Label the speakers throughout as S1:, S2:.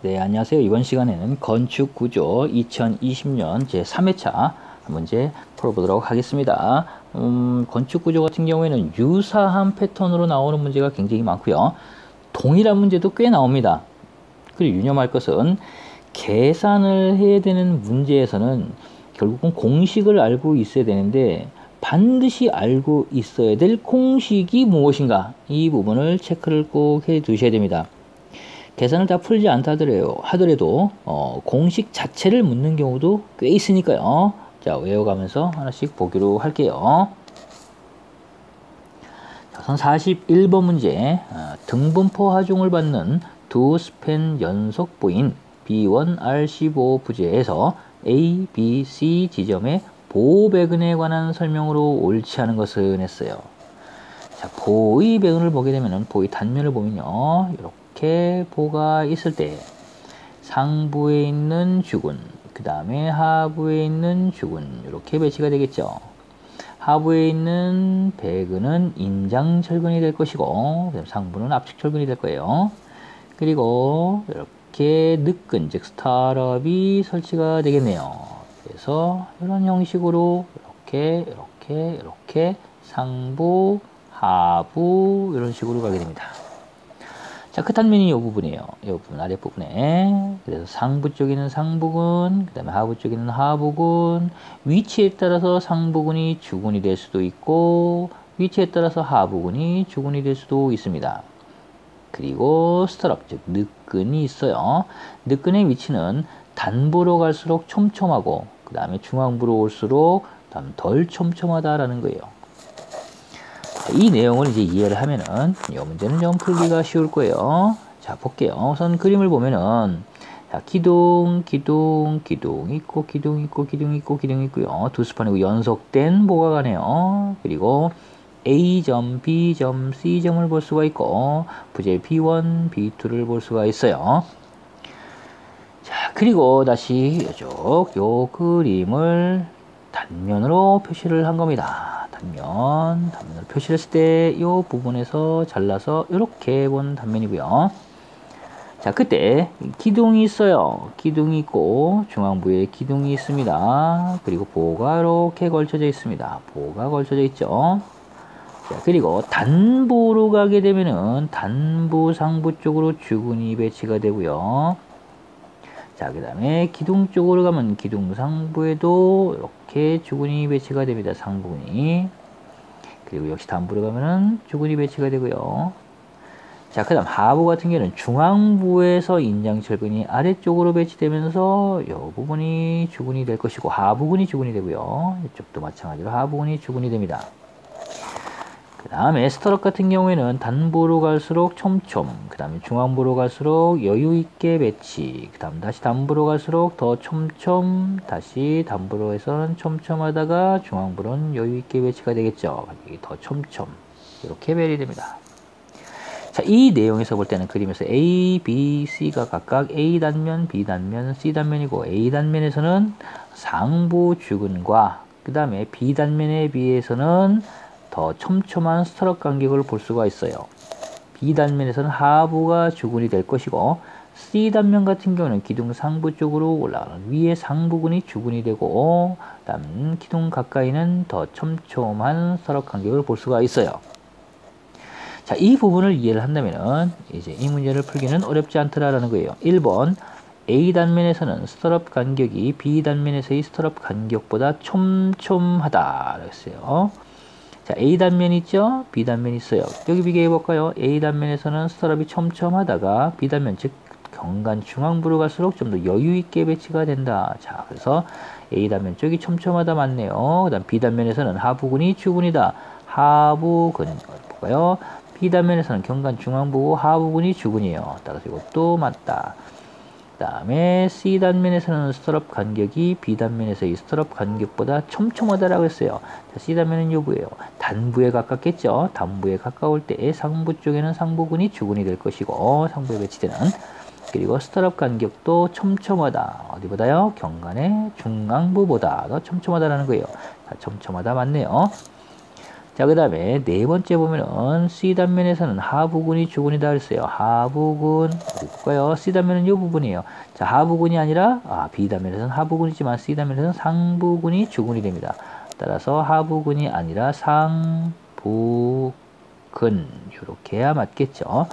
S1: 네, 안녕하세요. 이번 시간에는 건축구조 2020년 제3회차 문제 풀어보도록 하겠습니다. 건축구조 같은 경우에는 유사한 패턴으로 나오는 문제가 굉장히 많고요. 동일한 문제도 꽤 나옵니다. 그리고 유념할 것은 계산을 해야 되는 문제에서는 결국은 공식을 알고 있어야 되는데 반드시 알고 있어야 될 공식이 무엇인가, 이 부분을 체크를 꼭 해 두셔야 됩니다. 계산을 다 풀지 않다 하더라도 공식 자체를 묻는 경우도 꽤 있으니까요. 자, 외워가면서 하나씩 보기로 할게요. 자, 우선 41번 문제. 등분포 하중을 받는 두 스팬 연속부인 B1R15 부재에서 A, B, C 지점의 보배근에 관한 설명으로 옳지 않은 것은 했어요. 자, 보의 배근을 보게 되면은 보의 단면을 보면요, 이렇게 보가 있을 때 상부에 있는 주근, 그 다음에 하부에 있는 주근, 이렇게 배치가 되겠죠. 하부에 있는 배근은 인장철근이 될 것이고, 상부는 압축철근이 될 거예요. 그리고 이렇게 늑근, 즉 스타럽이 설치가 되겠네요. 그래서 이런 형식으로 이렇게 상부, 하부 이런 식으로 가게 됩니다. 자, 끝단면이 이 부분이에요. 이 부분, 아랫부분에. 그래서 상부 쪽에는 상부근, 그 다음에 하부 쪽에는 하부근. 위치에 따라서 상부근이 주근이 될 수도 있고, 위치에 따라서 하부근이 주근이 될 수도 있습니다. 그리고 스트럽, 즉 늑근이 있어요. 늑근의 위치는 단부로 갈수록 촘촘하고, 그 다음에 중앙부로 올수록 덜 촘촘하다라는 거예요. 이 내용을 이제 이해를 하면은 이 문제는 좀 풀기가 쉬울 거예요. 자, 볼게요. 우선 그림을 보면은, 자, 기둥 있고, 기둥 있고요. 두 스판이고 연속된 보가 가네요. 그리고 A점, B점, C점을 볼 수가 있고, 부재 B1, B2를 볼 수가 있어요. 자, 그리고 다시 이쪽 요 그림을 단면으로 표시를 한 겁니다. 단면을 표시를 했을 때 이 부분에서 잘라서 이렇게 본 단면이고요. 자, 그때 기둥이 있어요. 기둥이 있고 중앙부에 기둥이 있습니다. 그리고 보가 이렇게 걸쳐져 있습니다. 보가 걸쳐져 있죠. 자, 그리고 단부로 가게 되면은 단부 상부 쪽으로 주근이 배치가 되고요. 자, 그 다음에 기둥 쪽으로 가면 기둥 상부에도 이렇게 주근이 배치가 됩니다. 상부근이. 그리고 역시 단부로 가면은 주근이 배치가 되고요. 자, 그 다음 하부 같은 경우는 중앙부에서 인장철근이 아래쪽으로 배치되면서 이 부분이 주근이 될 것이고, 하부근이 주근이 되고요. 이쪽도 마찬가지로 하부근이 주근이 됩니다. 그 다음에 스트럭 같은 경우에는 단부로 갈수록 촘촘, 그 다음에 중앙부로 갈수록 여유있게 배치, 그 다음 다시 단부로 갈수록 더 촘촘, 다시 단부로 해서는 촘촘하다가 중앙부로는 여유있게 배치가 되겠죠. 여기 더 촘촘, 이렇게 배열이 됩니다. 자, 이 내용에서 볼 때는 그림에서 A, B, C가 각각 A 단면, B 단면, C 단면이고, A 단면에서는 상부 주근과 그 다음에 B 단면에 비해서는 더 촘촘한 스트럭 간격을 볼 수가 있어요. B단면에서는 하부가 주근이 될 것이고, C단면 같은 경우는 기둥 상부 쪽으로 올라가는 위에 상부근이 주근이 되고, 다음 기둥 가까이는 더 촘촘한 스트럭 간격을 볼 수가 있어요. 자, 이 부분을 이해를 한다면은 이제 이 문제를 풀기는 어렵지 않더라라는 거예요. 1번 A단면에서는 스트럽 간격이 B단면에서의 스트럽 간격보다 촘촘하다 그랬어요. 자, A단면 있죠? B단면 있어요. 여기 비교해 볼까요? A단면에서는 스트럽이 촘촘하다가 B단면, 즉 경관 중앙부로 갈수록 좀 더 여유있게 배치가 된다. 자, 그래서 A단면 쪽이 촘촘하다 맞네요. 그 다음 B단면에서는 하부근이 주근이다. 하부근 볼까요? B단면에서는 경관 중앙부고 하부근이 주근이에요. 따라서 이것도 맞다. 그 다음에 C단면에서는 스트럽 간격이 B단면에서의 스트럽 간격보다 촘촘하다라고 했어요. 자, C단면은 요부예요. 단부에 가깝겠죠. 단부에 가까울 때 상부 쪽에는 상부근이 주근이 될 것이고, 상부에 배치되는. 그리고 스트럽 간격도 촘촘하다. 어디보다요? 경관의 중앙부보다 더 촘촘하다라는 거예요. 자, 촘촘하다 맞네요. 자, 그 다음에 네 번째 보면은 C단면에서는 하부근이 주근이다 그랬어요. 하부근, 어디 볼까요? C단면은 이 부분이에요. 자, 하부근이 아니라, B단면에서는 하부근이지만 C단면에서는 상부근이 주근이 됩니다. 따라서 하부근이 아니라 상부근, 이렇게 해야 맞겠죠.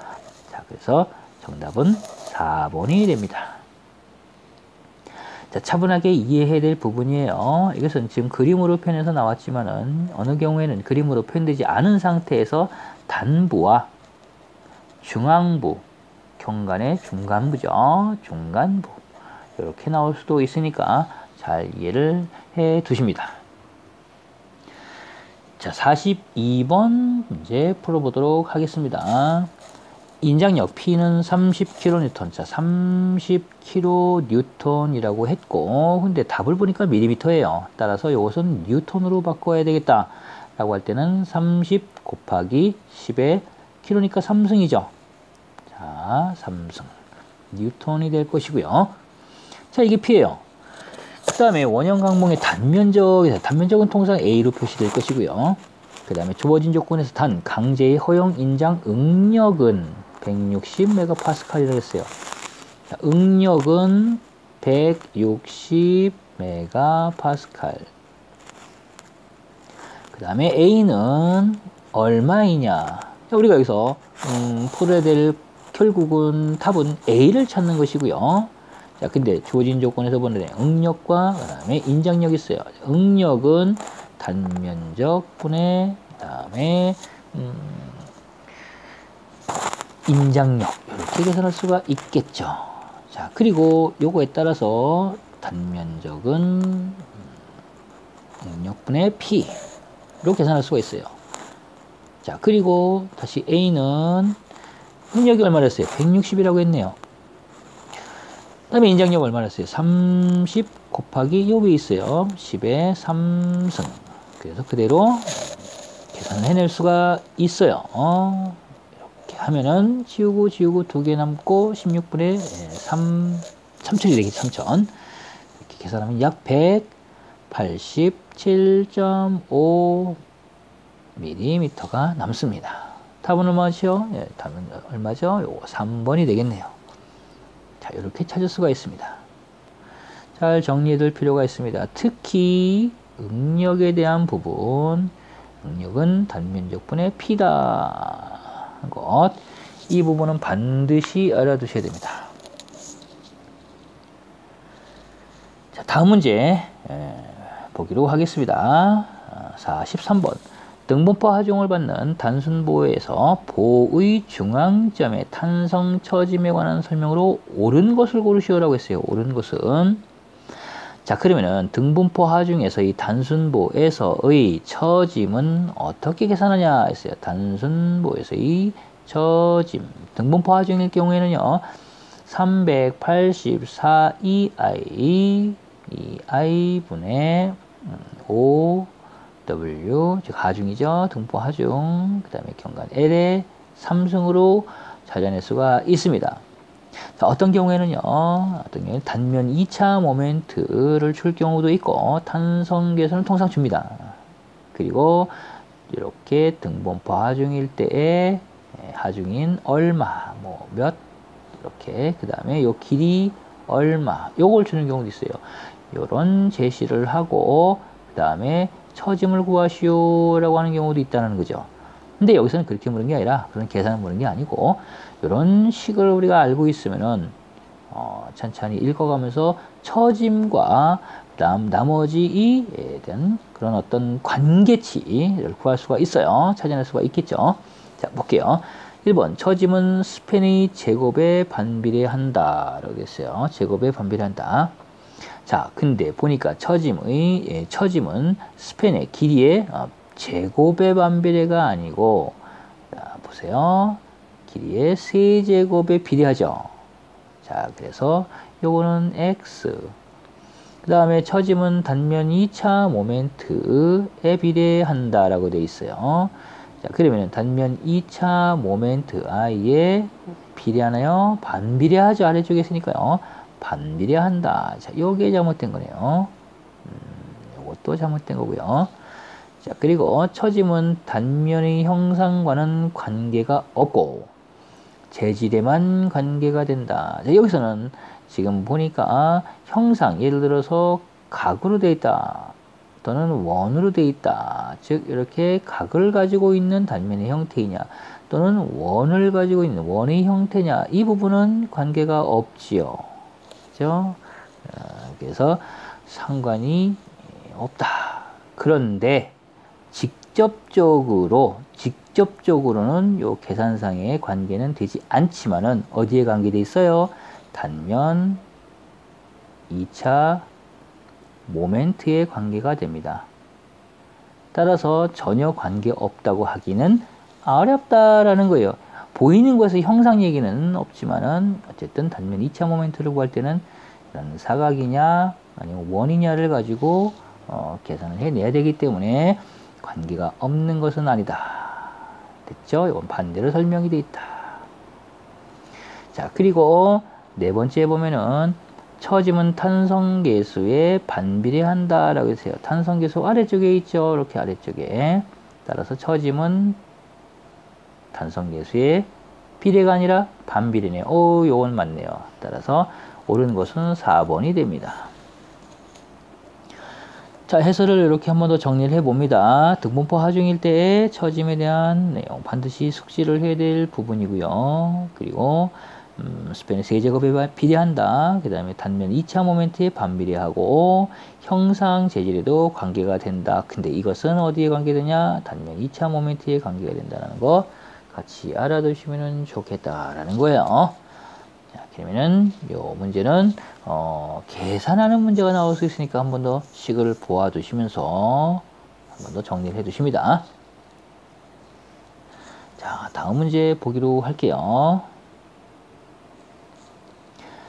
S1: 자, 그래서 정답은 4번이 됩니다. 자, 차분하게 이해해야 될 부분이에요. 이것은 지금 그림으로 표현해서 나왔지만은 어느 경우에는 그림으로 표현되지 않은 상태에서 단부와 중앙부, 경관의 중간부죠. 중간부. 이렇게 나올 수도 있으니까 잘 이해를 해 두십니다. 자, 42번 문제 풀어보도록 하겠습니다. 인장력 P는 30kN. 자, 30kN이라고 했고, 근데 답을 보니까 밀리미터예요. 따라서 이것은 뉴턴으로 바꿔야 되겠다. 라고 할 때는 30 곱하기 10의 kg니까 3승이죠. 자, 3승. 뉴턴이 될 것이고요. 자, 이게 P예요. 그 다음에 원형 강봉의 단면적은 통상 A로 표시될 것이고요. 그 다음에 주어진 조건에서 단, 강제의 허용 인장 응력은 160MPa이라고 했어요. 자, 응력은 160MPa. 그 다음에 A는 얼마이냐. 자, 우리가 여기서 풀어야 될 결국은 답은 A를 찾는 것이고요. 자, 근데 주어진 조건에서 보는 응력과 그 다음에 인장력이 있어요. 응력은 단면적 분의 그 다음에 인장력 이렇게 계산할 수가 있겠죠. 자, 그리고 요거에 따라서 단면적은 응력분의 P 이렇게 계산할 수가 있어요. 자, 그리고 다시 A는 응력이 얼마나 했어요? 160이라고 했네요. 그 다음에 인장력 얼마나 했어요? 30 곱하기 요 위에 있어요. 10의 3승. 그래서 그대로 계산을 해낼 수가 있어요. 이렇게 하면은 지우고 두 개 남고 16분의 3천이 되겠죠. 3천. 이렇게 계산하면 약 187.5mm가 남습니다. 답은 얼마죠? 예, 답은 얼마죠? 요거 3번이 되겠네요. 자, 이렇게 찾을 수가 있습니다. 잘 정리해 둘 필요가 있습니다. 특히 응력에 대한 부분, 응력은 단면적분의 P다. 것. 이 부분은 반드시 알아두셔야 됩니다. 자, 다음 문제 보기로 하겠습니다. 43번. 등분포 하중을 받는 단순보에서 보의 중앙점의 탄성 처짐에 관한 설명으로 옳은 것을 고르시오라고 했어요. 옳은 것은. 자, 그러면은 등분포 하중에서 이 단순보에서의 처짐은 어떻게 계산하냐 했어요. 단순보에서의 처짐. 등분포 하중일 경우에는요. 384EI 분의 5W, 즉 하중이죠. 등분포 하중. 그 다음에 경관 L의 3승으로 찾아낼 수가 있습니다. 자, 어떤 경우에는 단면 2차 모멘트를 줄 경우도 있고, 탄성계선을 통상 줍니다. 그리고 이렇게 등분포 하중일 때에 하중인 얼마, 몇, 이렇게, 그 다음에 요 길이 얼마, 요걸 주는 경우도 있어요. 요런 제시를 하고, 그 다음에 처짐을 구하시오라고 하는 경우도 있다는 거죠. 근데 여기서는 그렇게 물은 게 아니라, 그런 계산을 물은 게 아니고, 이런 식을 우리가 알고 있으면은, 천천히 읽어가면서 처짐과 그다음 나머지에 대한 그런 어떤 관계치를 구할 수가 있어요. 찾아낼 수가 있겠죠. 자, 볼게요. 1번, 처짐은 스팬의 제곱에 반비례한다. 라고 했어요. 제곱에 반비례한다. 자, 근데 보니까 처짐은 스팬의 길이의 제곱의 반비례가 아니고, 자, 보세요. 길이의 세제곱에 비례하죠. 자, 그래서 요거는 x. 그 다음에 처짐은 단면 2차 모멘트에 비례한다라고 되어 있어요. 자, 그러면 단면 2차 모멘트 i에 비례하나요? 반비례하죠. 아래쪽에 있으니까요. 반비례한다. 자, 요게 잘못된 거네요. 요것도 잘못된 거고요. 자, 그리고 처짐은 단면의 형상과는 관계가 없고 재질에만 관계가 된다. 자, 여기서는 지금 보니까 형상, 예를 들어서 각으로 되어 있다 또는 원으로 되어 있다. 즉 이렇게 각을 가지고 있는 단면의 형태이냐 또는 원을 가지고 있는 원의 형태냐, 이 부분은 관계가 없지요. 그렇죠? 그래서 상관이 없다. 그런데 직접적으로는 요 계산상의 관계는 되지 않지만은 어디에 관계돼 있어요? 단면 2차 모멘트에 관계가 됩니다. 따라서 전혀 관계 없다고 하기는 어렵다라는 거예요. 보이는 것의 형상 얘기는 없지만은 어쨌든 단면 2차 모멘트를 구할 때는 이런 사각이냐 아니면 원이냐를 가지고 계산을 해내야 되기 때문에 관계가 없는 것은 아니다. 됐죠? 이건 반대로 설명이 되어 있다. 자, 그리고 네 번째에 보면은 처짐은 탄성계수에 반비례한다 라고 했어요. 탄성계수 아래쪽에 있죠. 이렇게 아래쪽에. 따라서 처짐은 탄성계수에 비례가 아니라 반비례네요. 오, 요건 맞네요. 따라서 옳은 것은 4번이 됩니다. 자, 해설을 이렇게 한 번 더 정리를 해봅니다. 등분포 하중일 때의 처짐에 대한 내용 반드시 숙지를 해야 될 부분이고요. 그리고 스팬의 세제곱에 비례한다. 그 다음에 단면 2차 모멘트에 반비례하고 형상 재질에도 관계가 된다. 근데 이것은 어디에 관계되냐? 단면 2차 모멘트에 관계가 된다는 거 같이 알아두시면 좋겠다라는 거예요. 자, 그러면은 요 문제는 계산하는 문제가 나올 수 있으니까 한 번 더 식을 보아두시면서 한 번 더 정리를 해두십니다. 자, 다음 문제 보기로 할게요.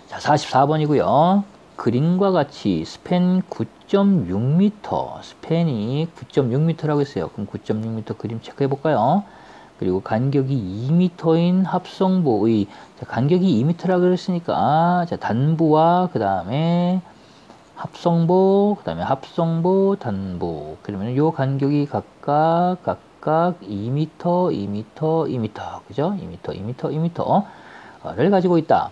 S1: 자, 44번이고요. 그림과 같이 스팬 9.6m, 스팬이 9.6m라고 했어요. 그럼 9.6m 그림 체크해 볼까요? 그리고 간격이 2m인 합성보의, 자, 간격이 2m라고 그랬으니까, 자, 단부와 그 다음에 합성보, 그 다음에 합성보, 단부. 그러면 요 간격이 각각 2m, 2m, 2m, 그죠? 2m, 2m, 2m를 가지고 있다.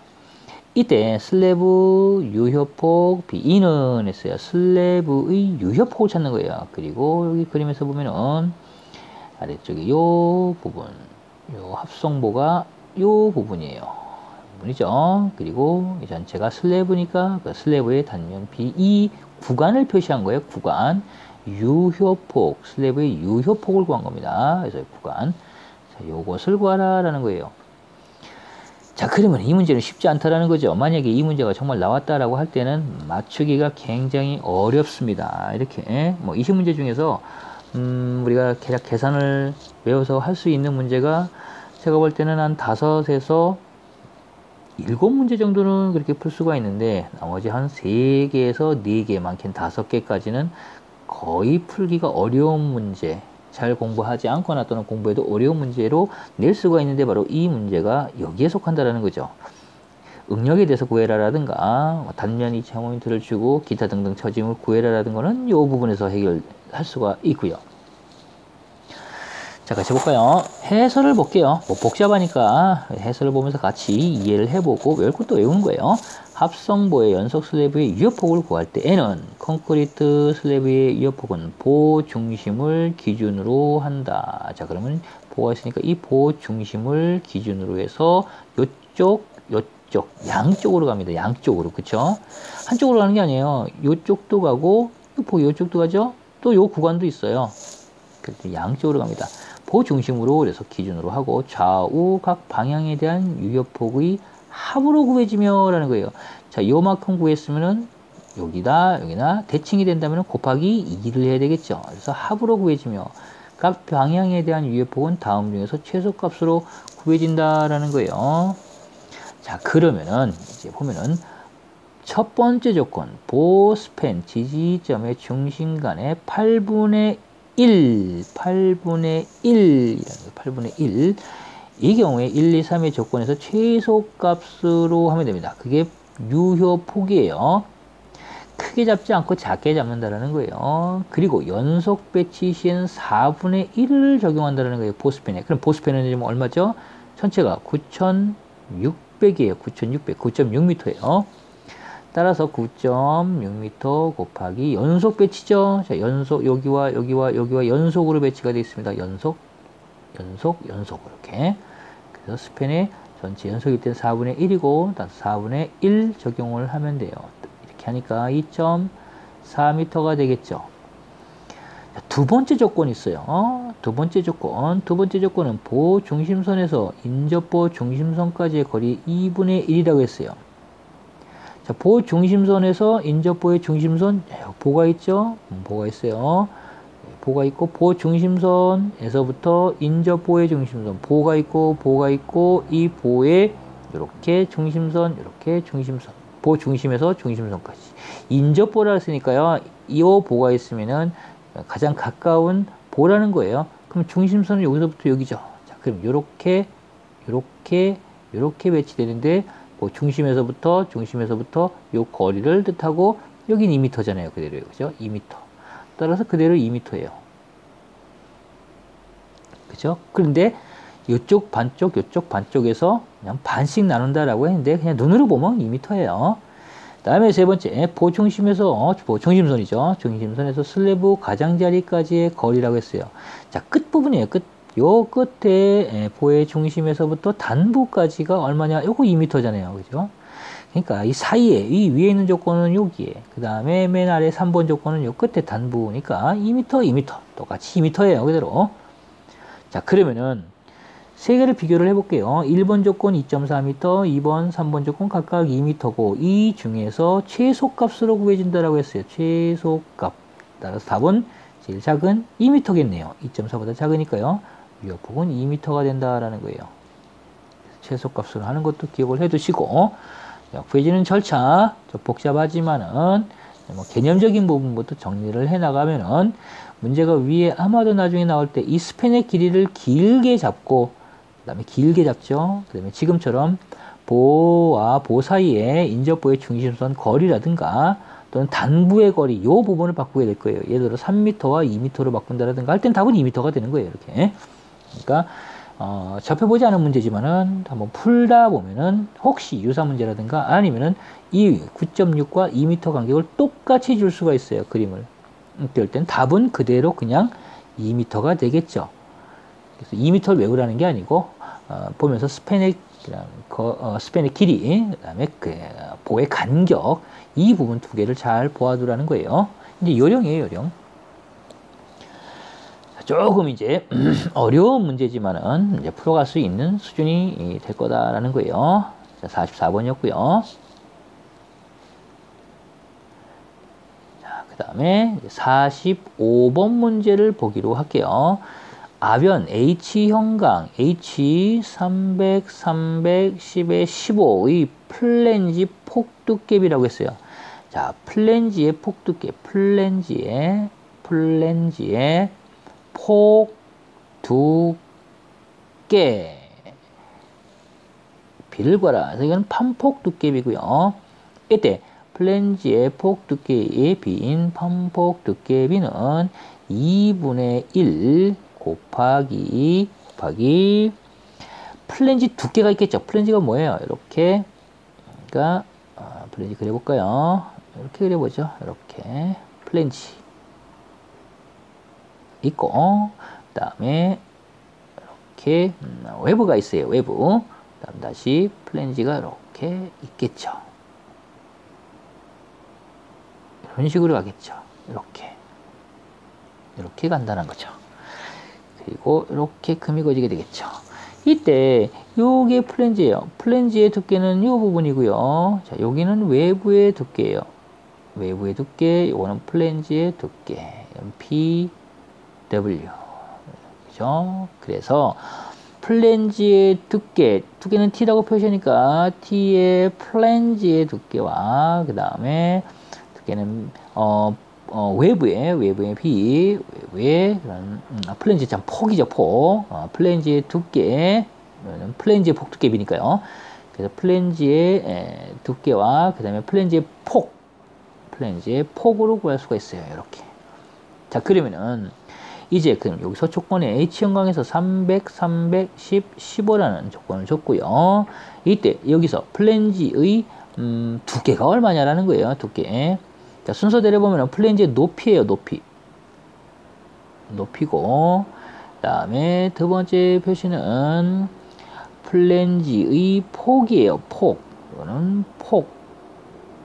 S1: 이때 슬래브 유효폭 B는 했어요. 슬래브의 유효폭을 찾는 거예요. 그리고 여기 그림에서 보면은 아래쪽에 요 부분, 요 합성보가 요 부분이에요. 부분이죠. 그리고 이 전체가 슬래브니까 그 슬래브의 단면 B, 이 구간을 표시한 거예요. 구간. 유효폭, 슬래브의 유효폭을 구한 겁니다. 그래서 구간. 자, 요것을 구하라라는 거예요. 자, 그러면 이 문제는 쉽지 않다라는 거죠. 만약에 이 문제가 정말 나왔다라고 할 때는 맞추기가 굉장히 어렵습니다. 이렇게 뭐 20문제 중에서 우리가 대략 계산을 외워서 할 수 있는 문제가 제가 볼 때는 한 5에서 7문제 정도는 그렇게 풀 수가 있는데 나머지 한 3개에서 4개, 많게는 5개까지는 거의 풀기가 어려운 문제, 잘 공부하지 않거나 또는 공부해도 어려운 문제로 낼 수가 있는데 바로 이 문제가 여기에 속한다라는 거죠. 응력에 대해서 구해라라든가 단면 2차 모멘트를 주고 기타 등등 처짐을 구해라라는 거는 이 부분에서 해결할 수가 있고요. 자, 같이 볼까요? 해설을 볼게요. 뭐 복잡하니까 해설을 보면서 같이 이해를 해보고 외울 것도 외우는 거예요. 합성보의 연속 슬래브의 유효폭을 구할 때에는 콘크리트 슬래브의 유효폭은 보 중심을 기준으로 한다. 자, 그러면 보가 있으니까 이 보 중심을 기준으로 해서 요쪽 양쪽으로 갑니다. 양쪽으로. 그쵸? 한쪽으로 가는 게 아니에요. 요쪽도 가고 요쪽도 가죠? 또 요 구간도 있어요. 그래서 양쪽으로 갑니다. 보 중심으로 그래서 기준으로 하고 좌우 각 방향에 대한 유효폭의 합으로 구해지며 라는 거예요. 자, 요만큼 구했으면은 여기나 대칭이 된다면 곱하기 2를 해야 되겠죠. 그래서 합으로 구해지며 각 방향에 대한 유효폭은 다음 중에서 최소값으로 구해진다라는 거예요. 자, 그러면은 이제 보면은 첫 번째 조건, 보 스팬 지지점의 중심 간의 8분의 1, 8분의 1, 이 경우에 1, 2, 3의 조건에서 최소값으로 하면 됩니다. 그게 유효폭이에요. 크게 잡지 않고 작게 잡는다라는 거예요. 그리고 연속 배치 시에는 4분의 1을 적용한다는 거예요. 보스펜에. 그럼 보스펜은 지금 얼마죠? 전체가 9,600이에요. 9,600, 9.6m예요. 따라서 9.6m 곱하기 연속 배치죠. 자, 연속 여기와 여기와 여기와 연속으로 배치가 되어 있습니다. 연속 이렇게. 그래서 스팬의 전체 연속일 때는 4분의 1이고 4분의 1 적용을 하면 돼요. 이렇게 하니까 2.4m가 되겠죠. 자, 두 번째 조건이 있어요. 두 번째 조건은 보 중심선에서 인접보 중심선까지의 거리 2분의 1이라고 했어요. 자, 보 중심선에서 인접보의 중심선 보가 있죠? 보가 있어요. 보가 있고 보 중심선에서부터 인접보의 중심선 보가 있고 이 보의 이렇게 중심선 보 중심에서 중심선까지 인접보라 했으니까요. 이 보가 있으면은 가장 가까운 보라는 거예요. 그럼 중심선은 여기서부터 여기죠. 자, 그럼 요렇게 배치되는데 뭐 중심에서부터 요 거리를 뜻하고 여긴 2m잖아요. 그대로요. 그죠? 2m. 따라서 그대로 2m예요. 그죠? 그런데 이쪽 반쪽에서 그냥 반씩 나눈다라고 했는데 그냥 눈으로 보면 2m예요. 다음에 세 번째, 보 중심선이죠. 중심선에서 슬래브 가장자리까지의 거리라고 했어요. 자, 끝부분이에요. 요 끝에 보의 중심에서부터 단부까지가 얼마냐? 요거 2m잖아요. 그죠? 그러니까 이 사이에, 이 위에 있는 조건은 여기에, 그 다음에 맨 아래 3번 조건은 요 끝에 단부니까 2m. 똑같이 2m예요. 그대로. 자, 그러면은 세 개를 비교를 해볼게요. 1번 조건 2.4m, 2번, 3번 조건 각각 2m고 이 중에서 최소값으로 구해진다라고 했어요. 최소값. 따라서 답은 제일 작은 2m겠네요. 2.4보다 작으니까요. 유효폭은 2m가 된다라는 거예요. 최소값으로 하는 것도 기억을 해두시고 구해지는 절차 좀 복잡하지만은 뭐 개념적인 부분부터 정리를 해나가면은 문제가 위에 아마도 나중에 나올 때 이 스팬의 길이를 길게 잡고 그 다음에 길게 잡죠. 그 다음에 지금처럼 보와 보 사이에 인접보의 중심선 거리라든가 또는 단부의 거리 이 부분을 바꾸게 될 거예요. 예를 들어 3m와 2m로 바꾼다라든가 할 땐 답은 2m가 되는 거예요. 이렇게. 그러니까 접해보지 않은 문제지만은 한번 풀다 보면은 혹시 유사 문제라든가 아니면은 이 9.6과 2m 간격을 똑같이 줄 수가 있어요. 그림을. 그럴 땐 답은 그대로 그냥 2m가 되겠죠. 그래서 2m를 외우라는 게 아니고 보면서 스팬의 길이, 그 다음에 그 보의 간격 이 부분 두 개를 잘 보아두라는 거예요. 이제 요령이에요, 요령. 조금 이제 어려운 문제지만은 이제 풀어갈 수 있는 수준이 될 거다라는 거예요. 자, 44번이었고요. 자, 그 다음에 45번 문제를 보기로 할게요. 아변 H형강 H 300, 10에 15의 플랜지 폭두께비라고 했어요. 자, 플랜지의 폭두께, 플랜지의 폭두께 비를 봐라. 그래서 이건 판폭두께비고요. 이때 플랜지의 폭두께의 비인 판폭두께비는 2분의 1 곱하기 플랜지 두께가 있겠죠. 플랜지가 뭐예요? 이렇게 그러니까 플랜지 그려볼까요? 이렇게 그려보죠. 이렇게 플랜지 있고 그 다음에 이렇게 외부가 있어요. 외부. 그 다음 다시 플랜지가 이렇게 있겠죠. 이런 식으로 가겠죠. 이렇게 간다는 거죠. 그리고 이렇게 금이 거지게 되겠죠. 이때 요게 플랜지예요. 플랜지의 두께는 이 부분이고요. 자, 여기는 외부의 두께예요. 외부의 두께, 요거는 플랜지의 두께. PW. 그죠? 그래서 플랜지의 두께는 T라고 표시하니까 T의 플랜지의 두께와 그 다음에 두께는 외부의 B, 외부의 그런 플랜지 참 폭이죠, 폭. 플랜지의 두께, 플랜지의 폭 두께비니까요. 그래서 플랜지의 두께와 그 다음에 플랜지의 플랜지의 폭으로 구할 수가 있어요. 이렇게. 자, 그러면은 이제 그럼 여기서 조건에 H형광에서 300, 310, 15라는 조건을 줬고요. 이때 여기서 플랜지의 두께가 얼마냐라는 거예요. 두께. 자, 순서대로 보면 플랜지의 높이예요. 높이고, 그 다음에 두 번째 표시는 플랜지의 폭이에요. 폭. 이거는 폭.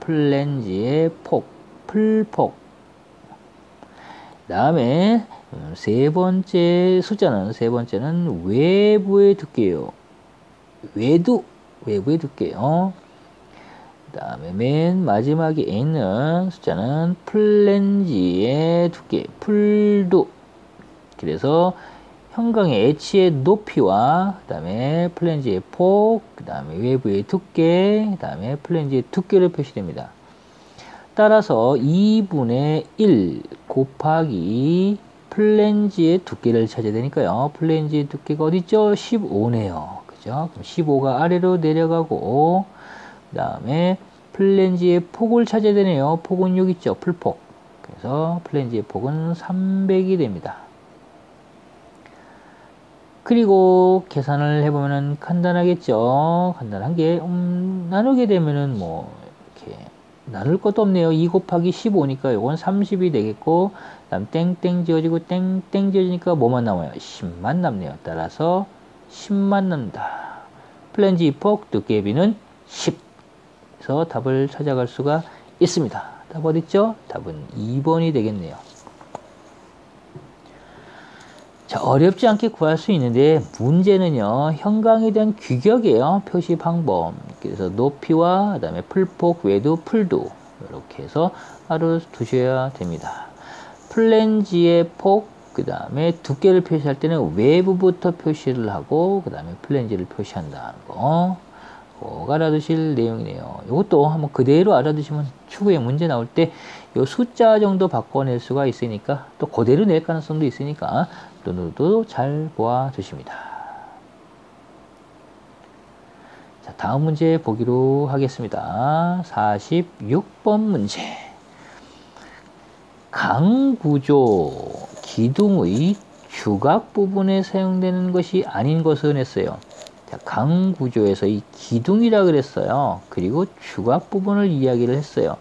S1: 플랜지의 폭. 풀폭. 그 다음에 세 번째는 외부의 두께예요. 외부의 두께요. 그 다음에 맨 마지막에 있는 숫자는 플랜지의 두께, 풀두. 그래서 형광의 H의 높이와 그 다음에 플랜지의 폭, 그 다음에 외부의 두께, 그 다음에 플랜지의 두께를 표시됩니다. 따라서 2분의 1 곱하기 플랜지의 두께를 찾아야 되니까요. 플랜지의 두께가 어딨죠? 15네요. 그죠? 그럼 15가 아래로 내려가고, 그 다음에 플랜지의 폭을 찾아야 되네요. 폭은 여기 있죠? 풀폭. 그래서 플랜지의 폭은 300이 됩니다. 그리고 계산을 해보면 간단하겠죠? 간단한 게, 나누게 되면은 뭐, 이렇게, 나눌 것도 없네요. 2 곱하기 15니까 요건 30이 되겠고, 그 다음 땡땡 지어지고 땡땡 지어지니까 뭐만 남아요? 10만 남네요. 따라서 10만 남다. 플랜지 폭 두께비는 10. 그래서 답을 찾아갈 수가 있습니다. 답 어딨죠? 답은 2번이 되겠네요. 자, 어렵지 않게 구할 수 있는데 문제는요, 형광에 대한 규격이에요. 표시 방법. 그래서 높이와 그다음에 풀폭, 외두, 풀두 이렇게 해서 알아두셔야 됩니다. 플랜지의 폭, 그 다음에 두께를 표시할 때는 외부부터 표시를 하고 그 다음에 플랜지를 표시한다는 거. 꼭 알아두실 내용이네요. 이것도 한번 그대로 알아두시면 추후에 문제 나올 때 이 숫자 정도 바꿔낼 수가 있으니까 또 그대로 낼 가능성도 있으니까 눈으로도 잘 보아두십니다. 자, 다음 문제 보기로 하겠습니다. 46번 문제. 강구조 기둥의 주각 부분에 사용되는 것이 아닌 것은 했어요. 자, 강구조에서 이 기둥이라 그랬어요. 그리고 주각 부분을 이야기를 했어요.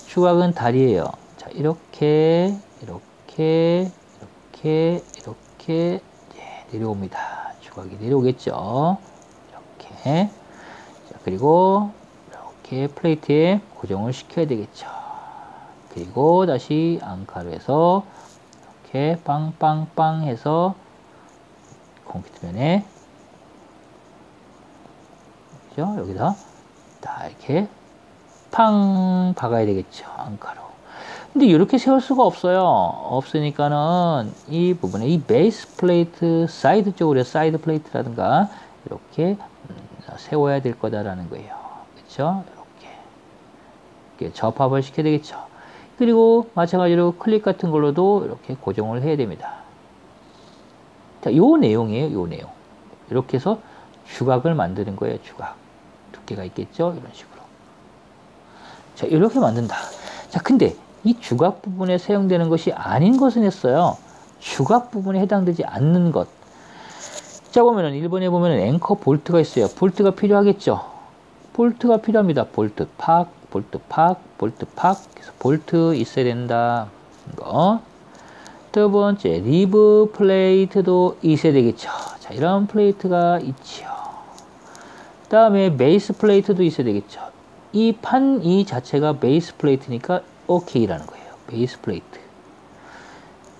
S1: 주각은 다리예요. 자, 이렇게 내려옵니다. 주각이 내려오겠죠. 이렇게. 자, 그리고 이렇게 플레이트에 고정을 시켜야 되겠죠. 그리고 다시 앙카로 해서 이렇게 빵빵빵 해서 콘크리트면에 그죠? 여기다 다 이렇게 팡 박아야 되겠죠. 앙카로. 근데 이렇게 세울 수가 없어요. 없으니까는 이 부분에 이 베이스 플레이트 사이드 쪽으로 사이드 플레이트라든가 이렇게 세워야 될 거다라는 거예요. 그렇죠? 이렇게 접합을 시켜야 되겠죠. 그리고 마찬가지로 클립 같은 걸로도 이렇게 고정을 해야 됩니다. 자, 요 내용이에요. 요 내용. 이렇게 해서 주각을 만드는 거예요. 주각. 두께가 있겠죠? 이런 식으로. 자, 이렇게 만든다. 자, 근데 이 주각 부분에 사용되는 것이 아닌 것은 했어요. 주각 부분에 해당되지 않는 것. 자, 보면은 1번에 보면은 앵커 볼트가 있어요. 볼트가 필요하겠죠? 볼트가 필요합니다. 볼트 팍, 볼트 팍, 볼트 팍. 그래서 볼트 있어야 된다. 이거. 두 번째, 리브 플레이트도 있어야 되겠죠. 자, 이런 플레이트가 있지요. 다음에 베이스 플레이트도 있어야 되겠죠. 이 판 이 자체가 베이스 플레이트니까 오케이라는 거예요. 베이스 플레이트.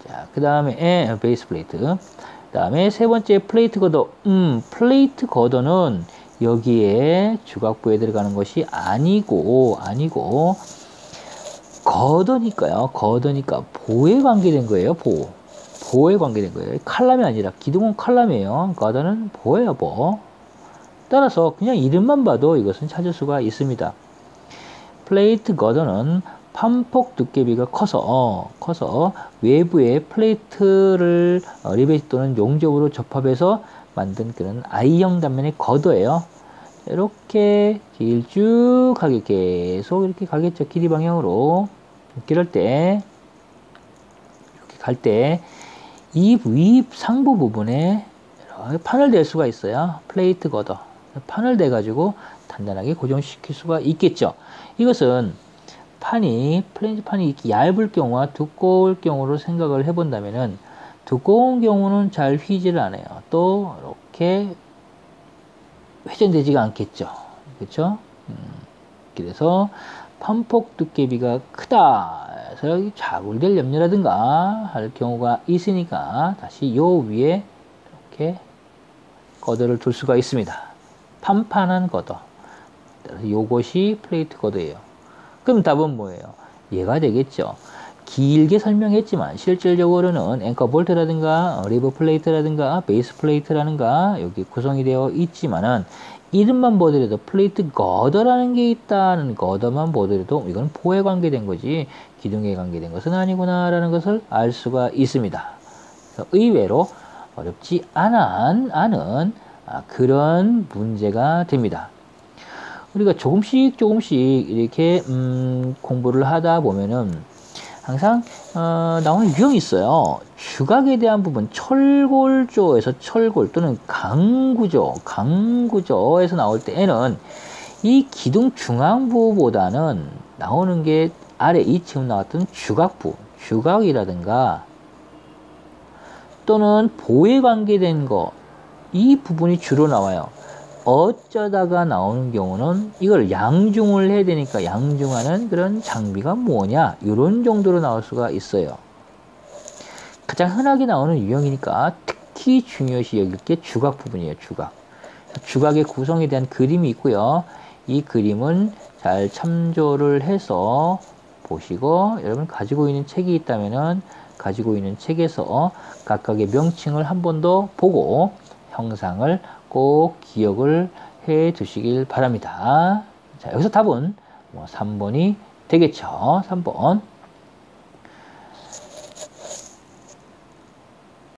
S1: 자, 그 다음에 베이스 플레이트. 그 다음에 세 번째 플레이트 거더. 플레이트 거더는 여기에 주각부에 들어가는 것이 아니고 거더니까요. 거더니까 보에 관계된 거예요. 보에 관계된 거예요. 칼럼이 아니라 기둥은 칼럼이에요. 거더는 보예요. 보. 따라서 그냥 이름만 봐도 이것은 찾을 수가 있습니다. 플레이트 거더는 판폭 두께비가 커서 외부에 플레이트를 리베이트 또는 용접으로 접합해서 만든 그런 I형 단면의 거더예요. 이렇게 길쭉하게 계속 이렇게 가겠죠. 길이 방향으로. 이럴 때 이렇게 갈 때 이 위 상부 부분에 이렇게 판을 댈 수가 있어요. 플레이트 걷어 판을 대 가지고 단단하게 고정시킬 수가 있겠죠. 이것은 플랜지 판이 이렇게 얇을 경우와 두꺼울 경우로 생각을 해본다면은 두꺼운 경우는 잘 휘지를 않아요. 또 이렇게 회전되지가 않겠죠. 그렇죠? 그래서 판폭 두께비가 크다 해서 자굴될 염려라든가 할 경우가 있으니까 다시 요 위에 이렇게 거더를 둘 수가 있습니다. 판판한 거더. 요것이 플레이트 거더예요. 그럼 답은 뭐예요? 얘가 되겠죠. 길게 설명했지만 실질적으로는 앵커 볼트라든가 리버 플레이트라든가 베이스 플레이트라든가 여기 구성이 되어 있지만은 이름만 보더라도 플레이트 거더라는 게 있다는 거더만 보더라도 이건 포에 관계된 거지 기둥에 관계된 것은 아니구나 라는 것을 알 수가 있습니다. 의외로 어렵지 않은 그런 문제가 됩니다. 우리가 조금씩 이렇게 공부를 하다 보면은 항상 나오는 유형이 있어요. 주각에 대한 부분 철골조에서 철골 또는 강구조에서 나올 때에는 이 기둥 중앙부보다는 나오는 게 아래 이 지금 나왔던 주각이라든가 또는 보에 관계된 거 이 부분이 주로 나와요. 어쩌다가 나오는 경우는 이걸 양중을 해야 되니까 양중하는 그런 장비가 뭐냐 이런 정도로 나올 수가 있어요. 가장 흔하게 나오는 유형이니까 특히 중요시 여길 게 주각 부분이에요. 주각의 구성에 대한 그림이 있고요. 이 그림은 잘 참조를 해서 보시고 여러분 가지고 있는 책이 있다면은 가지고 있는 책에서 각각의 명칭을 한 번 더 보고 형상을 꼭 기억을 해 두시길 바랍니다. 자, 여기서 답은 3번이 되겠죠. 3번.